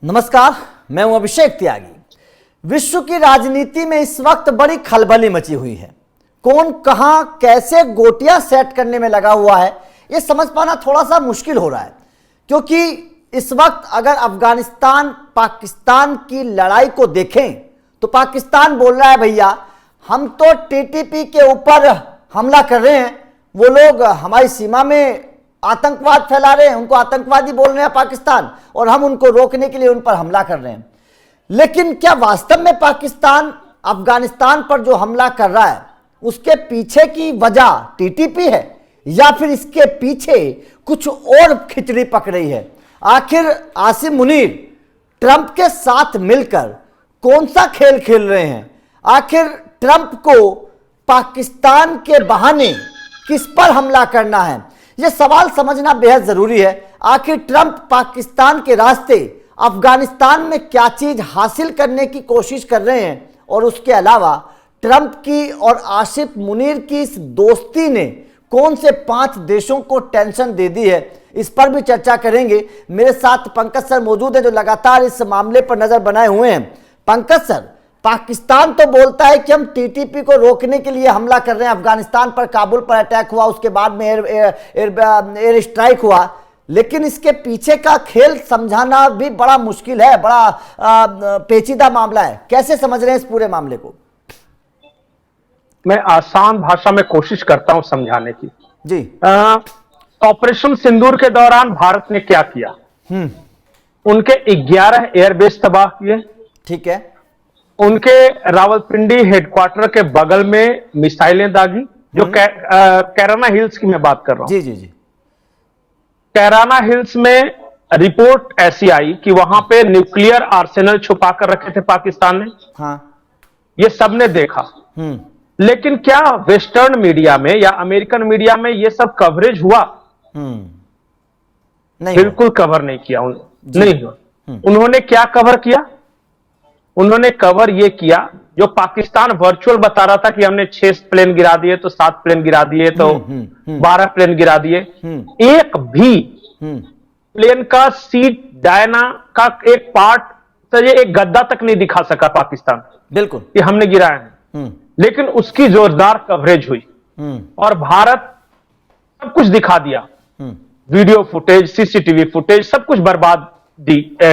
नमस्कार, मैं हूं अभिषेक त्यागी। विश्व की राजनीति में इस वक्त बड़ी खलबली मची हुई है। कौन कहां कैसे गोटियां सेट करने में लगा हुआ है, यह समझ पाना थोड़ा सा मुश्किल हो रहा है, क्योंकि इस वक्त अगर अफगानिस्तान पाकिस्तान की लड़ाई को देखें तो पाकिस्तान बोल रहा है भैया हम तो टीटीपी के ऊपर हमला कर रहे हैं, वो लोग हमारी सीमा में आतंकवाद फैला रहे हैं, उनको आतंकवादी बोल रहे हैं पाकिस्तान, और हम उनको रोकने के लिए उन पर हमला कर रहे हैं। लेकिन क्या वास्तव में पाकिस्तान अफगानिस्तान पर जो हमला कर रहा है उसके पीछे की वजह टीटीपी है या फिर इसके पीछे कुछ और खिचड़ी पक रही है? आखिर आसिम मुनीर ट्रंप के साथ मिलकर कौन सा खेल खेल रहे हैं? आखिर ट्रंप को पाकिस्तान के बहाने किस पर हमला करना है, यह सवाल समझना बेहद जरूरी है। आखिर ट्रंप पाकिस्तान के रास्ते अफगानिस्तान में क्या चीज हासिल करने की कोशिश कर रहे हैं, और उसके अलावा ट्रंप की और आसिफ मुनीर की इस दोस्ती ने कौन से 5 देशों को टेंशन दे दी है, इस पर भी चर्चा करेंगे। मेरे साथ पंकज सर मौजूद हैं जो लगातार इस मामले पर नजर बनाए हुए हैं। पंकज सर, पाकिस्तान तो बोलता है कि हम टीटीपी को रोकने के लिए हमला कर रहे हैं, अफगानिस्तान पर काबुल पर अटैक हुआ, उसके बाद में एयर स्ट्राइक हुआ, लेकिन इसके पीछे का खेल समझाना भी बड़ा मुश्किल है, बड़ा पेचीदा मामला है। कैसे समझ रहे हैं इस पूरे मामले को? मैं आसान भाषा में कोशिश करता हूं समझाने की। जी। ऑपरेशन सिंदूर के दौरान भारत ने क्या किया? उनके 11 एयरबेस तबाह किए। ठीक है। उनके रावलपिंडी हेडक्वार्टर के बगल में मिसाइलें दागी, जो कैराना हिल्स की मैं बात कर रहा हूं। जी जी जी। कैराना हिल्स में रिपोर्ट ऐसी आई कि वहां पे न्यूक्लियर आर्सेनल छुपा कर रखे थे पाकिस्तान ने। हाँ। ये सबने देखा। लेकिन क्या वेस्टर्न मीडिया में या अमेरिकन मीडिया में ये सब कवरेज हुआ? नहीं, बिल्कुल कवर नहीं किया। नहीं हुआ। उन्होंने क्या कवर किया? उन्होंने कवर ये किया जो पाकिस्तान वर्चुअल बता रहा था कि हमने 6 प्लेन गिरा दिए, तो 7 प्लेन गिरा दिए, तो 12 प्लेन गिरा दिए। एक भी प्लेन का सीट डायना का एक पार्ट, तो ये एक गद्दा तक नहीं दिखा सका पाकिस्तान बिल्कुल कि हमने गिराया है। लेकिन उसकी जोरदार कवरेज हुई और भारत सब कुछ दिखा दिया। वीडियो फुटेज, सीसीटीवी फुटेज, सब कुछ बर्बाद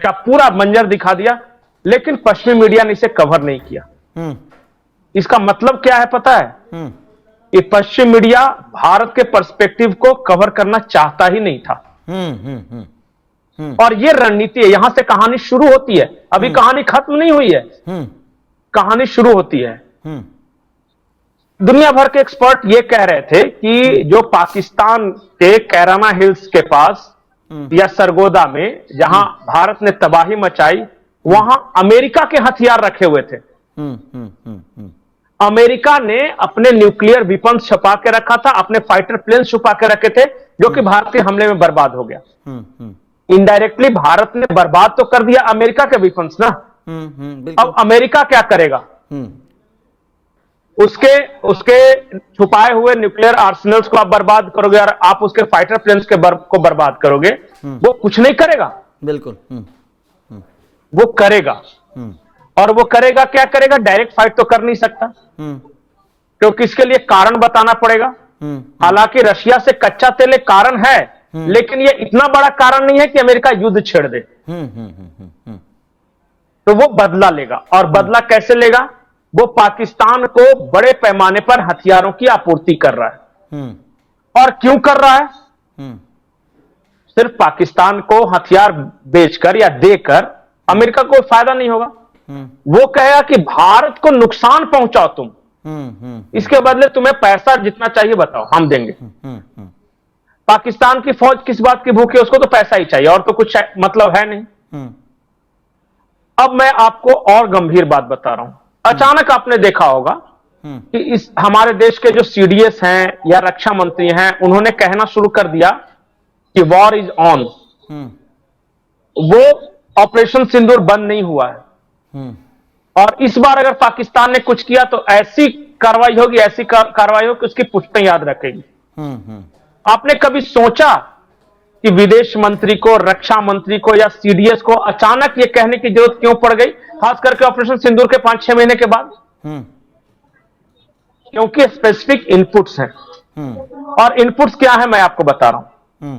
का पूरा मंजर दिखा दिया, लेकिन पश्चिमी मीडिया ने इसे कवर नहीं किया। इसका मतलब क्या है पता है? कि पश्चिम मीडिया भारत के पर्सपेक्टिव को कवर करना चाहता ही नहीं था। और यह रणनीति है, यहां से कहानी शुरू होती है। अभी कहानी खत्म नहीं हुई है, कहानी शुरू होती है। दुनिया भर के एक्सपर्ट यह कह रहे थे कि जो पाकिस्तान के कैराना हिल्स के पास या सरगोदा में जहां भारत ने तबाही मचाई, वहां अमेरिका के हथियार रखे हुए थे। अमेरिका ने अपने न्यूक्लियर वेपन्स छुपा के रखा था, अपने फाइटर प्लेन छुपा के रखे थे, जो कि भारतीय हमले में बर्बाद हो गया। इनडायरेक्टली भारत ने बर्बाद तो कर दिया अमेरिका के वेपन्स ना। अब अमेरिका क्या करेगा? उसके छुपाए हुए न्यूक्लियर आर्सेनल्स को आप बर्बाद करोगे और आप उसके फाइटर प्लेन्स को बर्बाद करोगे, वो कुछ नहीं करेगा। बिल्कुल। वो करेगा। और वो करेगा, क्या करेगा? डायरेक्ट फाइट तो कर नहीं सकता, क्योंकि इसके लिए कारण बताना पड़ेगा। हालांकि रशिया से कच्चा तेल एक कारण है, लेकिन ये इतना बड़ा कारण नहीं है कि अमेरिका युद्ध छेड़ दे। तो वो बदला लेगा, और बदला कैसे लेगा? वो पाकिस्तान को बड़े पैमाने पर हथियारों की आपूर्ति कर रहा है। और क्यों कर रहा है? सिर्फ पाकिस्तान को हथियार बेचकर या देकर अमेरिका को फायदा नहीं होगा। वो कहेगा कि भारत को नुकसान पहुंचाओ तुम, इसके बदले तुम्हें पैसा जितना चाहिए बताओ, हम देंगे। पाकिस्तान की फौज किस बात की भूखी है? उसको तो पैसा ही चाहिए, और तो कुछ मतलब है नहीं। अब मैं आपको और गंभीर बात बता रहा हूं। अचानक आपने देखा होगा कि इस हमारे देश के जो सीडीएस हैं या रक्षा मंत्री हैं, उन्होंने कहना शुरू कर दिया कि वॉर इज ऑन। वो ऑपरेशन सिंदूर बंद नहीं हुआ है। और इस बार अगर पाकिस्तान ने कुछ किया तो ऐसी कार्रवाई होगी, ऐसी कार्रवाई होगी कि उसकी पुष्टें याद रखेगी। आपने कभी सोचा कि विदेश मंत्री को, रक्षा मंत्री को या सीडीएस को अचानक ये कहने की जरूरत क्यों पड़ गई, खास करके ऑपरेशन सिंदूर के 5-6 महीने के बाद? क्योंकि स्पेसिफिक इनपुट्स हैं। और इनपुट्स क्या है मैं आपको बता रहा हूं।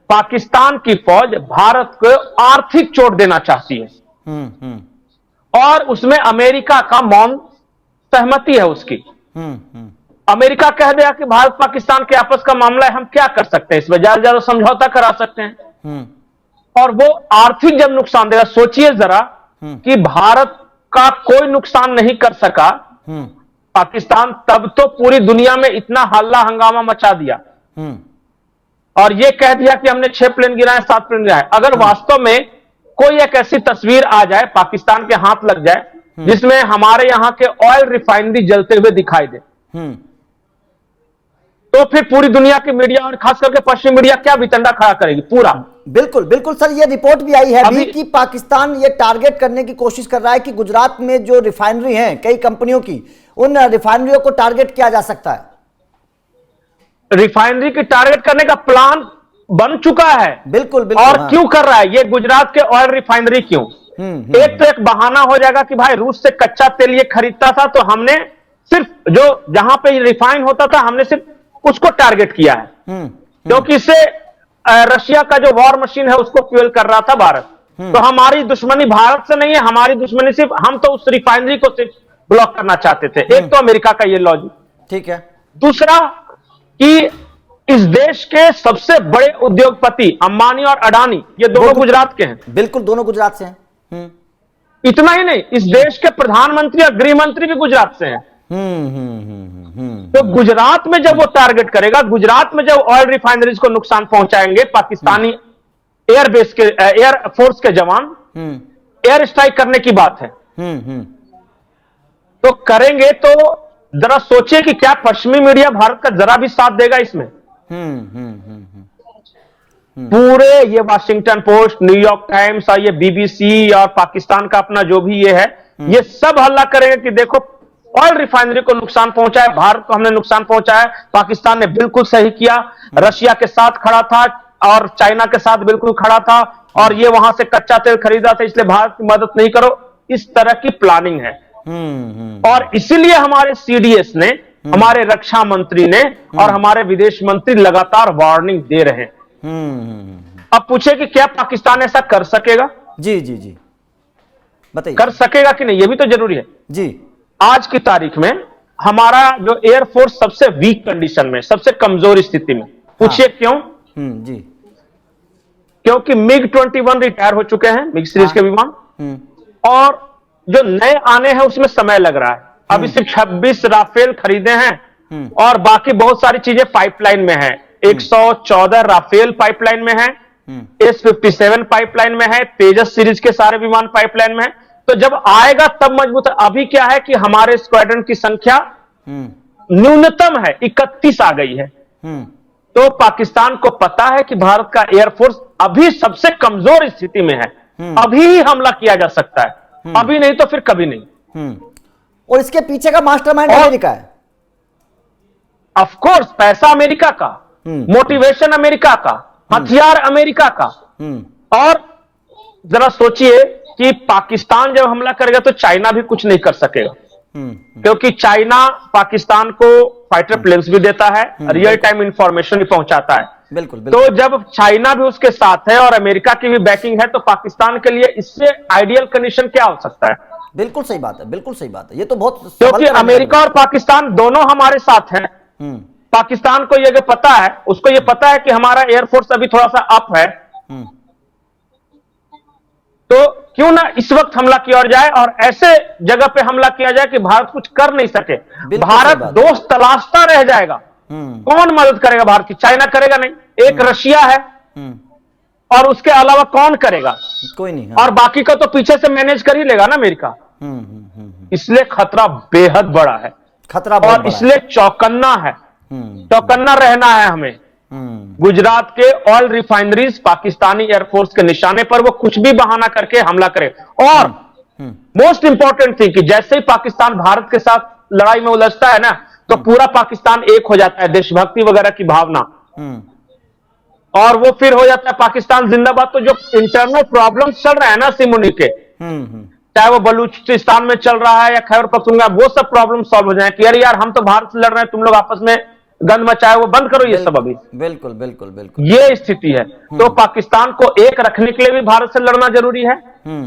पाकिस्तान की फौज भारत को आर्थिक चोट देना चाहती है और उसमें अमेरिका का मौन सहमति है उसकी। अमेरिका कह दिया कि भारत पाकिस्तान के आपस का मामला है, हम क्या कर सकते हैं इसमें, ज्यादा ज्यादा समझौता करा सकते हैं। और वो आर्थिक जब नुकसान देगा, सोचिए जरा कि भारत का कोई नुकसान नहीं कर सका पाकिस्तान, तब तो पूरी दुनिया में इतना हल्ला हंगामा मचा दिया और ये कह दिया कि हमने 6 प्लेन गिराए, 7 प्लेन गिराए। अगर वास्तव में कोई एक ऐसी तस्वीर आ जाए, पाकिस्तान के हाथ लग जाए, जिसमें हमारे यहां के ऑयल रिफाइनरी जलते हुए दिखाई दे, तो फिर पूरी दुनिया की मीडिया और खास करके पश्चिमी मीडिया क्या वितंडा खड़ा करेगी पूरा। बिल्कुल बिल्कुल सर, ये रिपोर्ट भी आई है अभी कि पाकिस्तान ये टारगेट करने की कोशिश कर रहा है कि गुजरात में जो रिफाइनरी हैं कई कंपनियों की, उन रिफाइनरियों को टारगेट किया जा सकता है। रिफाइनरी की टारगेट करने का प्लान बन चुका है। बिल्कुल बिल्कुल। और क्यों कर रहा है ये गुजरात के ऑयल रिफाइनरी? क्यों? एक तो एक बहाना हो जाएगा कि भाई रूस से कच्चा तेल ये खरीदता था, तो हमने सिर्फ जो जहां पे रिफाइन होता था हमने सिर्फ उसको टारगेट किया है, क्योंकि इससे रशिया का जो वॉर मशीन है उसको फ्यूल कर रहा था भारत। तो हमारी दुश्मनी भारत से नहीं है, हमारी दुश्मनी सिर्फ, हम तो उस रिफाइनरी को सिर्फ ब्लॉक करना चाहते थे। एक तो अमेरिका का ये लॉजिक, ठीक है। दूसरा कि इस देश के सबसे बड़े उद्योगपति अंबानी और अडानी ये दोनों गुजरात के हैं। बिल्कुल, दोनों गुजरात से हैं। इतना ही नहीं, इस देश के प्रधानमंत्री और गृह मंत्री भी गुजरात से हैं। तो गुजरात में जब वो टारगेट करेगा, गुजरात में जब ऑयल रिफाइनरीज को नुकसान पहुंचाएंगे पाकिस्तानी एयरबेस के एयरफोर्स के जवान, एयर स्ट्राइक करने की बात है, तो करेंगे। तो जरा सोचिए कि क्या पश्चिमी मीडिया भारत का जरा भी साथ देगा इसमें? पूरे ये वाशिंगटन पोस्ट, न्यूयॉर्क टाइम्स और ये बीबीसी और पाकिस्तान का अपना जो भी ये है, ये सब हल्ला करेंगे कि देखो ऑयल रिफाइनरी को नुकसान पहुंचा है, भारत को हमने नुकसान पहुंचाया, पाकिस्तान ने बिल्कुल सही किया, रशिया के साथ खड़ा था और चाइना के साथ बिल्कुल खड़ा था, और ये वहां से कच्चा तेल खरीदा था इसलिए भारत की मदद नहीं करो। इस तरह की प्लानिंग है। और इसीलिए हमारे सीडीएस ने, हमारे रक्षा मंत्री ने और हमारे विदेश मंत्री लगातार वार्निंग दे रहे हैं। अब पूछे कि क्या पाकिस्तान ऐसा कर सकेगा? जी जी जी, बताइए। कर सकेगा कि नहीं, यह भी तो जरूरी है जी। आज की तारीख में हमारा जो एयरफोर्स सबसे वीक कंडीशन में, सबसे कमजोर स्थिति में, पूछिए क्यों? जी, क्योंकि MiG-21 रिटायर हो चुके हैं, मिग सीरीज के विमान, और जो नए आने हैं उसमें समय लग रहा है। अभी सिर्फ 26 राफेल खरीदे हैं और बाकी बहुत सारी चीजें पाइपलाइन में है। 114 राफेल पाइपलाइन में है, S-57 पाइपलाइन में है, तेजस सीरीज के सारे विमान पाइपलाइन में है। तो जब आएगा तब मजबूत है। अभी क्या है कि हमारे स्क्वाड्रन की संख्या न्यूनतम है, 31 आ गई है। तो पाकिस्तान को पता है कि भारत का एयरफोर्स अभी सबसे कमजोर स्थिति में है, अभी ही हमला किया जा सकता है, अभी नहीं तो फिर कभी नहीं। और इसके पीछे का मास्टरमाइंड अमेरिका है। ऑफ कोर्स, पैसा अमेरिका का, मोटिवेशन अमेरिका का, हथियार अमेरिका का। और जरा सोचिए कि पाकिस्तान जब हमला करेगा तो चाइना भी कुछ नहीं कर सकेगा, क्योंकि चाइना पाकिस्तान को फाइटर प्लेन्स भी देता है, रियल टाइम इंफॉर्मेशन भी पहुंचाता है। बिल्कुल, तो जब चाइना भी उसके साथ है और अमेरिका की भी बैकिंग है, तो पाकिस्तान के लिए इससे आइडियल कंडीशन क्या हो सकता है? बिल्कुल सही बात है, बिल्कुल सही बात है। ये तो बहुत, क्योंकि अमेरिका और पाकिस्तान दोनों हमारे साथ हैं। पाकिस्तान को ये पता है, उसको ये पता है कि हमारा एयरफोर्स अभी थोड़ा सा अप है, तो क्यों ना इस वक्त हमला किया जाए और ऐसे जगह पे हमला किया जाए कि भारत कुछ कर नहीं सके। भारत दोस्त तलाशता रह जाएगा। कौन मदद करेगा भारत की? चाइना करेगा नहीं, एक रशिया है, और उसके अलावा कौन करेगा? कोई नहीं। और बाकी का तो पीछे से मैनेज कर ही लेगा ना अमेरिका। इसलिए खतरा बेहद बड़ा है, खतरा और इसलिए चौकन्ना है, चौकन्ना रहना है हमें। गुजरात के ऑयल रिफाइनरीज पाकिस्तानी एयरफोर्स के निशाने पर वो कुछ भी बहाना करके हमला करे। और मोस्ट इंपॉर्टेंट थिंग कि जैसे ही पाकिस्तान भारत के साथ लड़ाई में उलझता है ना, तो पूरा पाकिस्तान एक हो जाता है, देशभक्ति वगैरह की भावना। और वो फिर हो जाता है पाकिस्तान जिंदाबाद। तो जो इंटरनल प्रॉब्लम्स चल रहे हैं ना सिमुनी के, चाहे वो बलूचिस्तान में चल रहा है या खैबर पख्तूनख्वा, वो सब प्रॉब्लम सॉल्व हो जाए कि अरे यार हम तो भारत से लड़ रहे हैं, तुम लोग आपस में गंद मचाए, वो बंद करो ये सब। अभी बिल्कुल बिल्कुल बिल्कुल ये स्थिति है। तो पाकिस्तान को एक रखने के लिए भी भारत से लड़ना जरूरी है,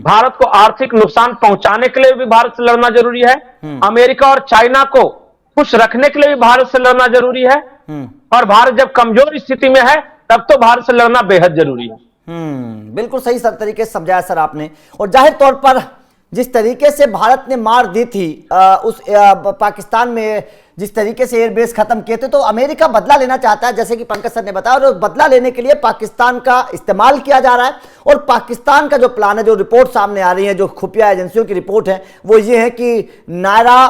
भारत को आर्थिक नुकसान पहुंचाने के लिए भी भारत से लड़ना जरूरी है, अमेरिका और चाइना को खुश रखने के लिए भी भारत से लड़ना जरूरी है, और भारत जब कमजोर स्थिति में है तब तो भारत से लड़ना बेहद जरूरी है। बिल्कुल सही सब तरीके से समझाया सर आपने। और जाहिर तौर पर जिस तरीके से भारत ने मार दी थी पाकिस्तान में, जिस तरीके से एयरबेस खत्म किए थे, तो अमेरिका बदला लेना चाहता है, जैसे कि पंकज सर ने बताया, और बदला लेने के लिए पाकिस्तान का इस्तेमाल किया जा रहा है। और पाकिस्तान का जो प्लान है, जो रिपोर्ट सामने आ रही है, जो खुफिया एजेंसियों की रिपोर्ट है, वो ये है कि नायरा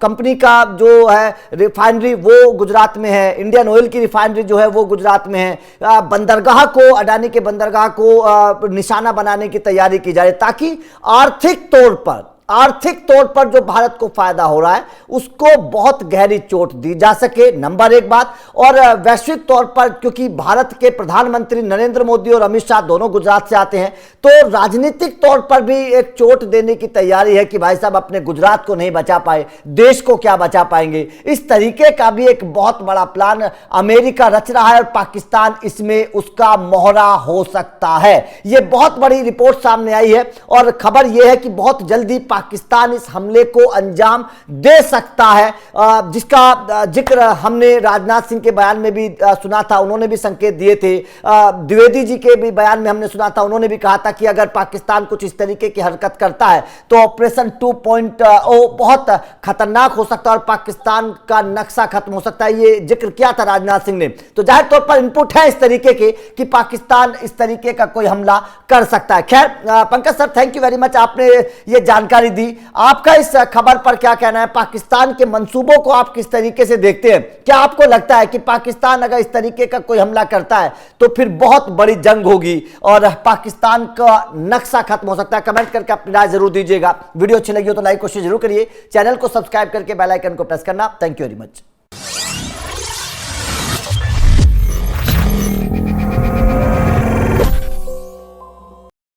कंपनी का जो है रिफाइनरी वो गुजरात में है, इंडियन ऑयल की रिफाइनरी जो है वो गुजरात में है, बंदरगाह को, अडानी के बंदरगाह को निशाना बनाने की तैयारी की जा रही है, ताकि आर्थिक तौर पर जो भारत को फायदा हो रहा है उसको बहुत गहरी चोट दी जा सके, नंबर एक बात। और वैश्विक तौर पर क्योंकि भारत के प्रधानमंत्री नरेंद्र मोदी और अमित शाह दोनों गुजरात से आते हैं, तो राजनीतिक तौर पर भी एक चोट देने की तैयारी है कि भाई साहब अपने गुजरात को नहीं बचा पाए, देश को क्या बचा पाएंगे। इस तरीके का भी एक बहुत बड़ा प्लान अमेरिका रच रहा है और पाकिस्तान इसमें उसका मोहरा हो सकता है। यह बहुत बड़ी रिपोर्ट सामने आई है और खबर यह है कि बहुत जल्दी पाकिस्तान इस हमले को अंजाम दे सकता है, जिसका जिक्र हमने राजनाथ सिंह के बयान में भी सुना था, उन्होंने भी संकेत दिए थे। द्विवेदी जी के भी बयान में हमने सुना था, उन्होंने भी कहा था कि अगर पाकिस्तान कुछ इस तरीके की हरकत करता है तो ऑपरेशन 2.0 बहुत खतरनाक हो सकता है और पाकिस्तान का नक्शा खत्म हो सकता है। ये जिक्र किया था राजनाथ सिंह ने। तो जाहिर तौर पर इनपुट है इस तरीके के कि पाकिस्तान इस तरीके का कोई हमला कर सकता है। खैर Pankaj sir, thank you very much, आपने ये जानकारी दी। आपका इस खबर पर क्या कहना है? पाकिस्तान के मंसूबों को आप किस तरीके से देखते हैं? क्या आपको लगता है कि पाकिस्तान अगर इस तरीके का कोई हमला करता है तो फिर बहुत बड़ी जंग होगी और पाकिस्तान का नक्शा खत्म हो सकता है? कमेंट करके अपनी राय जरूर दीजिएगा। वीडियो अच्छी लगी हो तो लाइक कोशिश जरूर करिए, चैनल को सब्सक्राइब करके बेल आइकन को प्रेस करना। Thank you very much.